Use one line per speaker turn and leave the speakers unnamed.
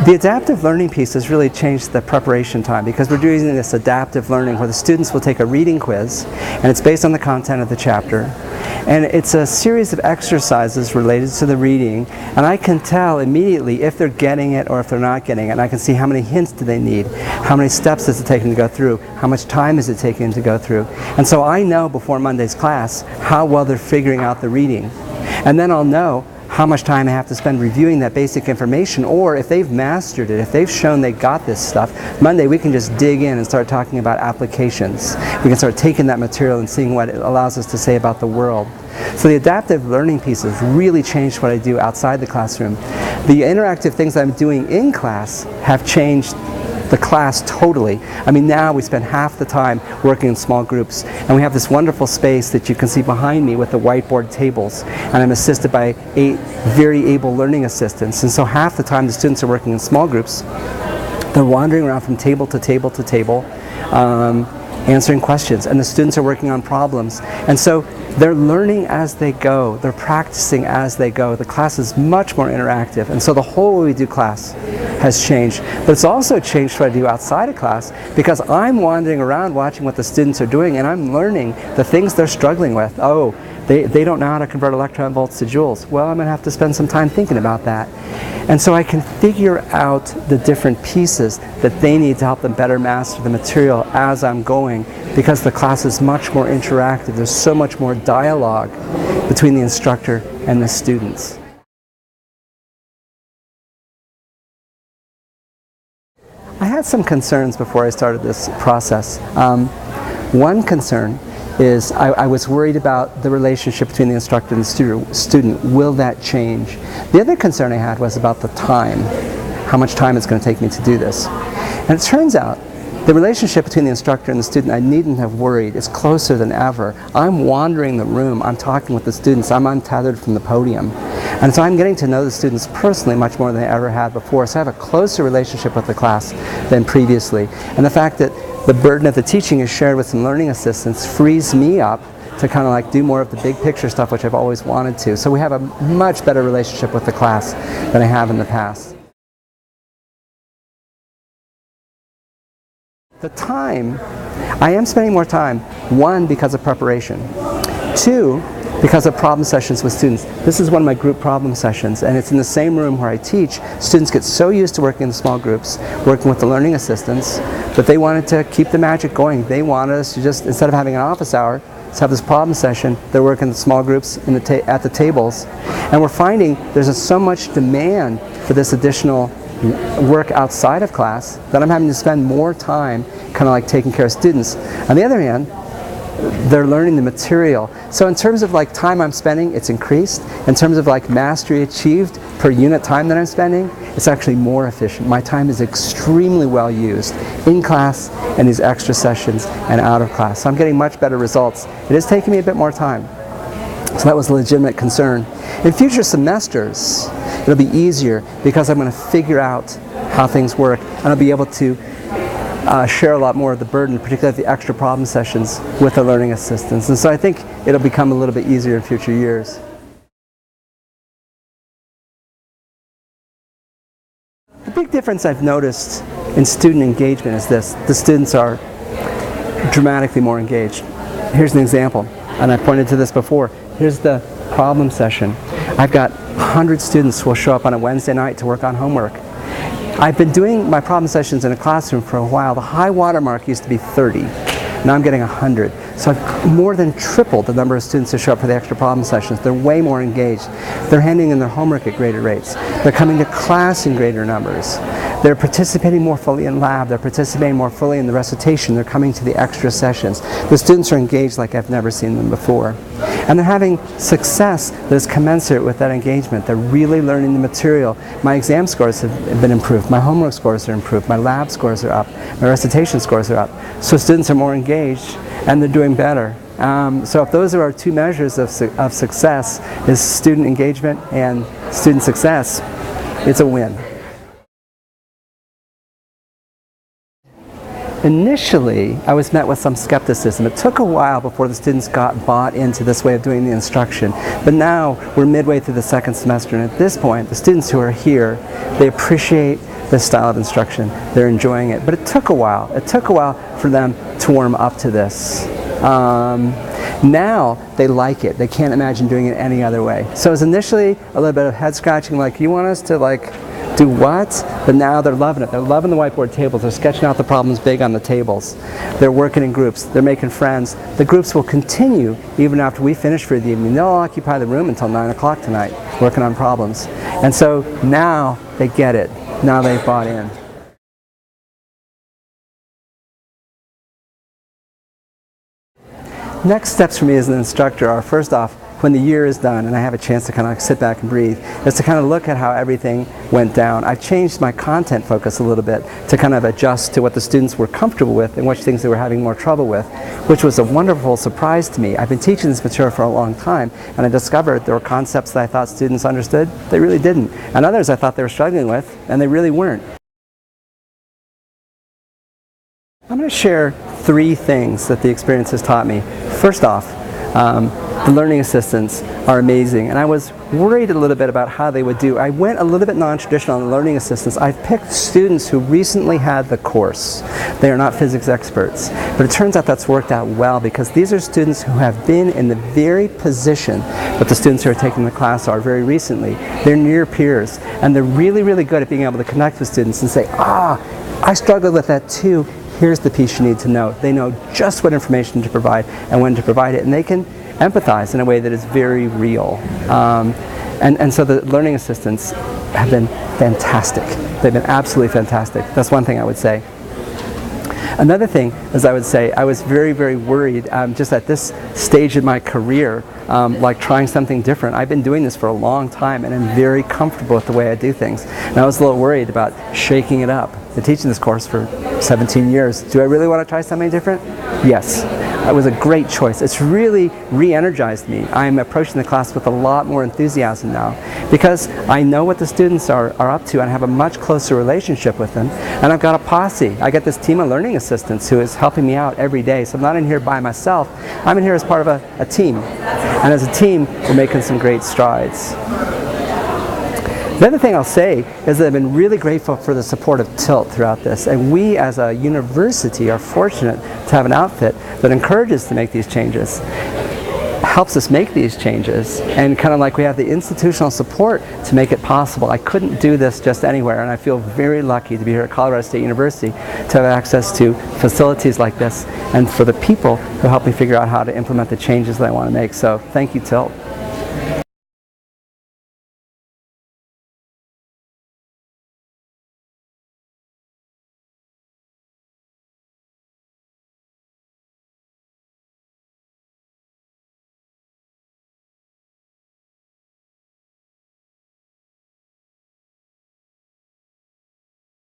The adaptive learning piece has really changed the preparation time because we're doing this adaptive learning where the students will take a reading quiz, and it's based on the content of the chapter. And it's a series of exercises related to the reading, and I can tell immediately if they're getting it or if they're not getting it. And I can see how many hints do they need, how many steps does it take them to go through, how much time is it taking them to go through. And so I know before Monday's class how well they're figuring out the reading. And then I'll know how much time I have to spend reviewing that basic information, or if they've mastered it, if they've shown they got this stuff, Monday we can just dig in and start talking about applications. We can start taking that material and seeing what it allows us to say about the world. So the adaptive learning piece has really changed what I do outside the classroom. The interactive things I'm doing in class have changed the class totally. I mean, now we spend half the time working in small groups, and we have this wonderful space that you can see behind me with the whiteboard tables, and I'm assisted by 8 very able learning assistants. And so half the time the students are working in small groups. They're wandering around from table to table to table, answering questions, and the students are working on problems. And so they're learning as they go, they're practicing as they go. The class is much more interactive, and so the whole way we do class has changed. But it's also changed what I do outside of class, because I'm wandering around watching what the students are doing, and I'm learning the things they're struggling with. Oh, they don't know how to convert electron volts to joules. Well, I'm going to have to spend some time thinking about that. And so I can figure out the different pieces that they need to help them better master the material as I'm going, because the class is much more interactive. There's so much more dialogue between the instructor and the students. I had some concerns before I started this process. One concern is I was worried about the relationship between the instructor and the student. Will that change? The other concern I had was about the time, how much time it's going to take me to do this. And it turns out the relationship between the instructor and the student, I needn't have worried. It's closer than ever. I'm wandering the room, I'm talking with the students, I'm untethered from the podium. And so I'm getting to know the students personally much more than I ever had before. So I have a closer relationship with the class than previously. And the fact that the burden of the teaching is shared with some learning assistants frees me up to kind of like do more of the big picture stuff, which I've always wanted to. So we have a much better relationship with the class than I have in the past. The time, I am spending more time, 1, because of preparation, 2, because of problem sessions with students. This is one of my group problem sessions, and it's in the same room where I teach. Students get so used to working in small groups, working with the learning assistants, that they wanted to keep the magic going. They wanted us to just, instead of having an office hour, let's have this problem session. They're working in small groups in at the tables. And we're finding there's so much demand for this additional work outside of class that I'm having to spend more time kind of like taking care of students. On the other hand, they're learning the material. So in terms of like time I'm spending, it's increased. In terms of like mastery achieved per unit time that I'm spending, it's actually more efficient. My time is extremely well used in class and these extra sessions and out of class. So I'm getting much better results. It is taking me a bit more time. So that was a legitimate concern. In future semesters, it'll be easier because I'm going to figure out how things work, and I'll be able to share a lot more of the burden, particularly the extra problem sessions with the learning assistants. And so I think it'll become a little bit easier in future years. The big difference I've noticed in student engagement is this: the students are dramatically more engaged. Here's an example, and I pointed to this before. Here's the problem session. I've got 100 students who will show up on a Wednesday night to work on homework. I've been doing my problem sessions in a classroom for a while. The high water mark used to be 30. Now I'm getting 100. So I've more than tripled the number of students who show up for the extra problem sessions. They're way more engaged. They're handing in their homework at greater rates. They're coming to class in greater numbers. They're participating more fully in lab. They're participating more fully in the recitation. They're coming to the extra sessions. The students are engaged like I've never seen them before. And they're having success that is commensurate with that engagement. They're really learning the material. My exam scores have been improved. My homework scores are improved. My lab scores are up. My recitation scores are up. So students are more engaged and they're doing better. So if those are our two measures of success, is student engagement and student success, it's a win. Initially, I was met with some skepticism. It took a while before the students got bought into this way of doing the instruction. But now we're midway through the second semester, and at this point, the students who are here, they appreciate this style of instruction. They're enjoying it. But it took a while. It took a while for them to warm up to this. Now they like it. They can't imagine doing it any other way. So it was initially a little bit of head scratching, like, you want us to do what? But now they're loving it. They're loving the whiteboard tables. They're sketching out the problems big on the tables. They're working in groups. They're making friends. The groups will continue even after we finish for the evening. They'll occupy the room until 9 o'clock tonight working on problems. And so now they get it. Now they've bought in. Next steps for me as an instructor are, first off, when the year is done and I have a chance to kind of sit back and breathe, is to kind of look at how everything went down. I've changed my content focus a little bit to kind of adjust to what the students were comfortable with and which things they were having more trouble with, which was a wonderful surprise to me. I've been teaching this material for a long time, and I discovered there were concepts that I thought students understood, they really didn't. And others I thought they were struggling with, and they really weren't. I'm going to share 3 things that the experience has taught me. First off, the learning assistants are amazing, and I was worried a little bit about how they would do. I went a little bit non-traditional on the learning assistants. I've picked students who recently had the course. They are not physics experts, but it turns out that's worked out well, because these are students who have been in the very position that the students who are taking the class are very recently. They're near peers, and they're really, really good at being able to connect with students and say, I struggled with that too. Here's the piece you need to know. They know just what information to provide and when to provide it, and they can empathize in a way that is very real. And so the learning assistants have been fantastic. They've been absolutely fantastic. That's one thing I would say. Another thing is, I would say I was very, very worried just at this stage in my career, like trying something different. I've been doing this for a long time, and I'm very comfortable with the way I do things. And I was a little worried about shaking it up. I've been teaching this course for 17 years. Do I really want to try something different? Yes. It was a great choice. It's really re-energized me. I'm approaching the class with a lot more enthusiasm now, because I know what the students are up to, and I have a much closer relationship with them. And I've got a posse. I got this team of learning assistants who is helping me out every day. So I'm not in here by myself. I'm in here as part of a team. And as a team, we're making some great strides. The other thing I'll say is that I've been really grateful for the support of TILT throughout this, and we as a university are fortunate to have an outfit that encourages to make these changes, helps us make these changes, and kind of like we have the institutional support to make it possible. I couldn't do this just anywhere, and I feel very lucky to be here at Colorado State University to have access to facilities like this, and for the people who help me figure out how to implement the changes that I want to make. So thank you, TILT.